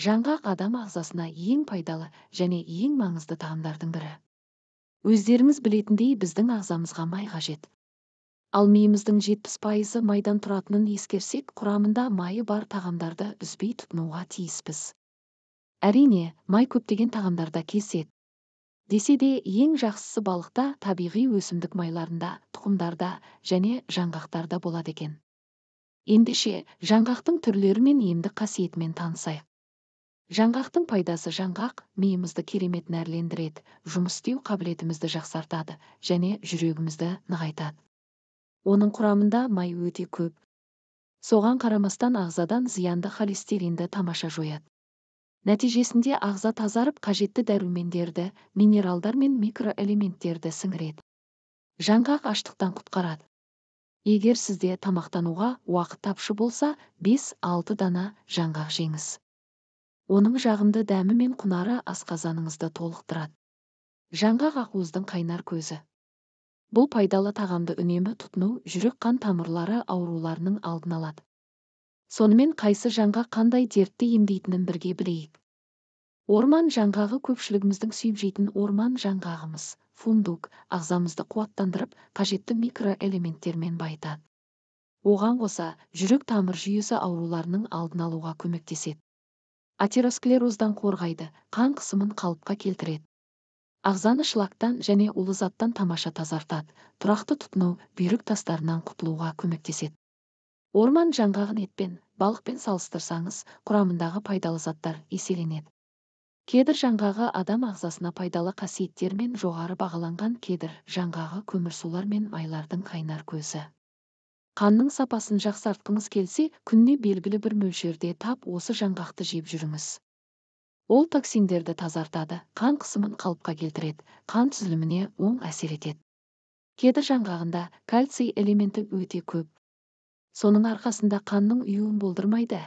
Жаңғақ адам ағзасына ең пайдалы және ең маңызды тағамдардың бірі. Өздеріңіз білетіндей, біздің ағзамызға май қажет. Ал миымыздың 70% майдан тұратынын ескерсек, құрамында майы бар тағамдарды үзбей тұтынуға тиіспіз. Әрине, май көптеген тағамдарда кездеседі. Десе де, ең жақсысы балықта, табиғи өсімдік майларында, тұқымдарда және жаңғақтарда болады екен. Ендеше, жаңғақтың түрлері мен емдік қасиетімен танысайық. Жаңғақтың пайдасы: жаңғақ миымызды керемет нәрлендіреді, жұмыс істеу қабілетімізді жақсартады және жүрегімізді нығайтады. Оның құрамында май өте көп. Соған қарамастан ағзадан зиянды холестеринді тамаша жояды. Нәтижесінде ағза тазарып, қажетті дәрумендерді, минералдар мен микроэлементтерді сіңіреді. Жаңғақ аштықтан құтқарады. Егер сізде тамақтануға уақыт тапшы болса, 5-6 дана жаңғақ жеңіз. Оның жағымды дәмі мен құнары асқазаныңызды толықтырады. Жаңғақ ақуыздың қайнар көзі. Бұл пайдалы тағамды үнемі тұтыну жүрек-қан тамырлары ауруларының алдын алады. Сонымен қайсы жаңғақ қандай дертті емдейтінін бірге білейік. Орман жаңғағы көпшілігіміздің сүйіп жейтін орман жаңғағымыз, фундук, ағзамызды қуаттандырып, қажетті микроэлементтермен байытады. Оған қоса, жүрек-тамыр жүйесі ауруларының алдын алуға көмектеседі. Атеросклероздан қорғайды, қан қысымын қалыпқа келтіреді. Ағзаны шлактан және улы заттан тамаша тазартады. Тұрақты тұтыну бүйрек тастарынан құтылуға көмектеседі. Орман жаңғағын етпен, балықпен салыстырсаңыз, құрамындағы пайдалы заттар еселенеді. Кедір жаңғағы адам ағзасына пайдалы қасиеттермен жоғары бағаланған. Кедір жаңғағы көмірсулар мен майлардың қайнар көзі. Қанның сапасын жақсартқыңыз келсе, күніне белгілі бір мөлшерде тап осы жаңғақты жеп жүріңіз. Ол токсиндерді тазартады, қан қысымын қалыпқа келтіреді, қан түзіліміне оң әсер етеді. Кедір жаңғағында кальций элементі өте көп. Соның арқасында қанның ұюын болдырмайды,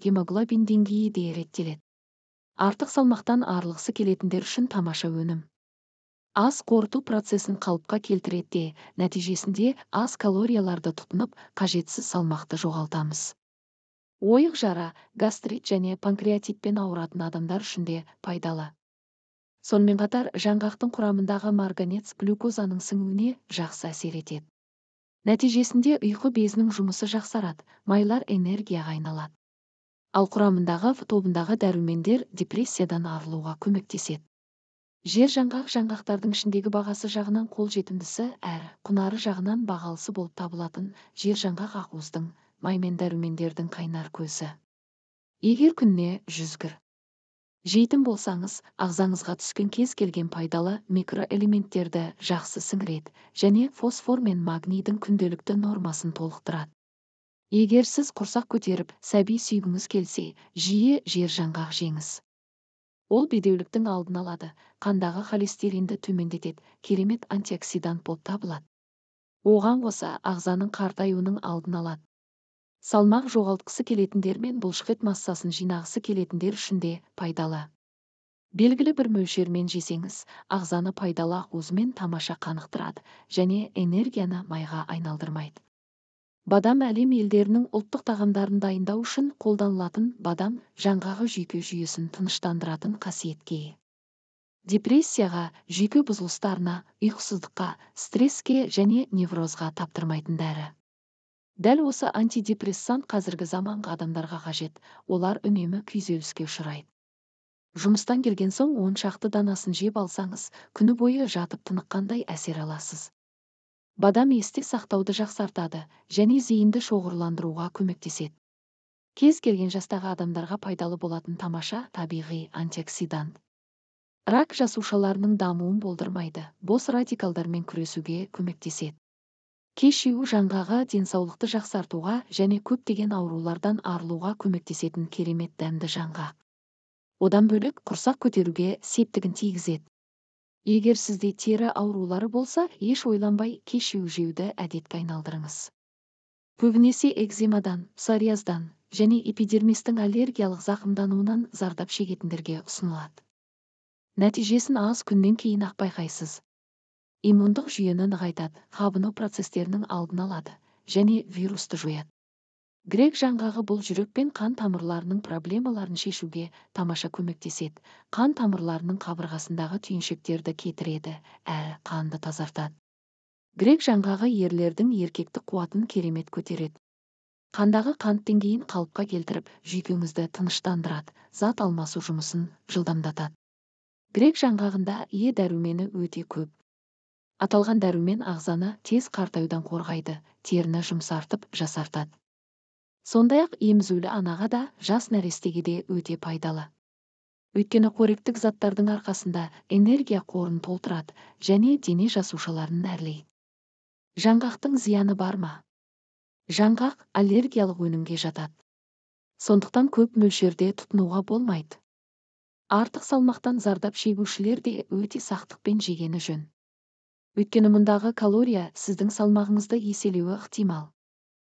гемоглобин деңгейі де реттеледі. Артық салмақтан арылғысы келетіндер үшін тамаша өнім. Ас қорыту процесін қалыпқа келтіреді, нәтижесінде аз калорияларды тұтынып, қажетсіз салмақты жоғалтамыз. Ойық жара, гастрит және панкреатитпен ауыратын адамдар үшін де пайдалы. Сонымен қатар, жаңғақтың құрамындағы марганец глюкозаның сіңуіне жақсы әсер етеді. Нәтижесінде ұйқы безінің жұмысы жақсарады, майлар энергияға айналады. Ал құрамындағы тобындағы дәрумендер депрессиядан арылуға көмектеседі. Жер жаңғақ жаңғақтардың ішіндегі бағасы жағынан қолжетімдісі әрі құнары жағынан бағалысы болып табылатын жер жаңғақ ақуыздың, май мен дәрумендердің қайнар көзі. Егер күніне 100 грамм жейтін болсаңыз, ағзаңызға түскен кез келген пайдалы микроэлементтерді жақсы сіңіреді және фосфор мен магнийдің күнделікті нормасын толықтырады. Егер сіз құрсақ көтеріп, сәби сүйгіңіз келсе, жиі жер жаңғақ жеңіз. Ол бедеуліктің алдын алады, қандағы холестеринді төмендетеді, керемет антиоксидант болып табылады. Оған қоса, ағзаның қартаюының алдын алады. Салмақ жоғалтқысы келетіндер мен бұлшықет массасын жинағысы келетіндер үшін де пайдалы. Белгілі бір мөлшермен жесеңіз, ағзаны пайдалы ақуызымен тамаша қанықтырады және энергияны майға айналдырмайды. Бадам әлем елдерінің ұлттық тағамдарын дайындау үшін қолданылатын бадам жаңғағы жүйке жүйесін тыныштандыратын қасиетке ие. Депрессияға, жүйке бұзылыстарына, ұйқысыздыққа, стресске және неврозға таптырмайтын дәрі. Дәл осы антидепрессант қазіргі заманғы адамдарға қажет, олар үнемі күйзеліске ұшырайды. Жұмыстан келген соң 10 шақты данасын жеп алсаңыз, күні бойы жатып тыныққандай әсер аласыз. Бадам есте сақтауды жақсартады және зейінді шоғырландыруға көмектеседі. Кез келген жастағы адамдарға пайдалы болатын тамаша табиғи антиоксидант. Рак жасушаларының дамуын болдырмайды, бос радикалдармен күресуге көмектеседі. Кешью жаңғағы денсаулықты жақсартуға және көптеген аурулардан арылуға көмектесетін керемет дәмді жаңғақ. Одан бөлек құрсақ көтеруге септігін тигізеді. Егер сізде тері аурулары болса, еш ойланбай кешью жеуді әдетке айналдырыңыз. Көбінесе экземадан, псориаздан және эпидермистің аллергиялық зақымдануынан зардап шегетіндерге ұсынылады. Нәтижесін аз күннен кейін ақ байқайсыз. Иммундық жүйені нығайтады, қабыну процестерінің алдын алады және вирусты жояды. Грек жаңғағы бұл жүрек пен қан тамырларының проблемаларын шешуге тамаша көмектеседі. Қан тамырларының қабырғасындағы түйіншектерді кетіреді, қанды тазартады. Грек жаңғағы ерлердің еркектік қуатын керемет көтереді. Қандағы қант деңгейін қалыпқа келтіріп, жүйкеңізді тыныштандырады, зат алмасу жұмысын жылдамдатады. Грек жаңғағында Е дәрумені өте көп. Аталған дәрумен ағзаны тез қартаюдан қорғайды, теріні жұмсартып жасартады. Сондай-ақ емізулі анаға да, жас нәрестеге де өте пайдалы. Өйткені қоректік заттардың арқасында энергия қорын толтырады және дене жасушаларын әрлейді. Жаңғақтың зияны бар ма? Жаңғақ аллергиялық өнімге жатады. Сондықтан көп мөлшерде тұтынуға болмайды. Артық салмақтан зардап шегушілер де өте сақтықпен жегені жөн. Өйткені мұндағы калория сіздің салмағыңызды еселеуі ықтимал.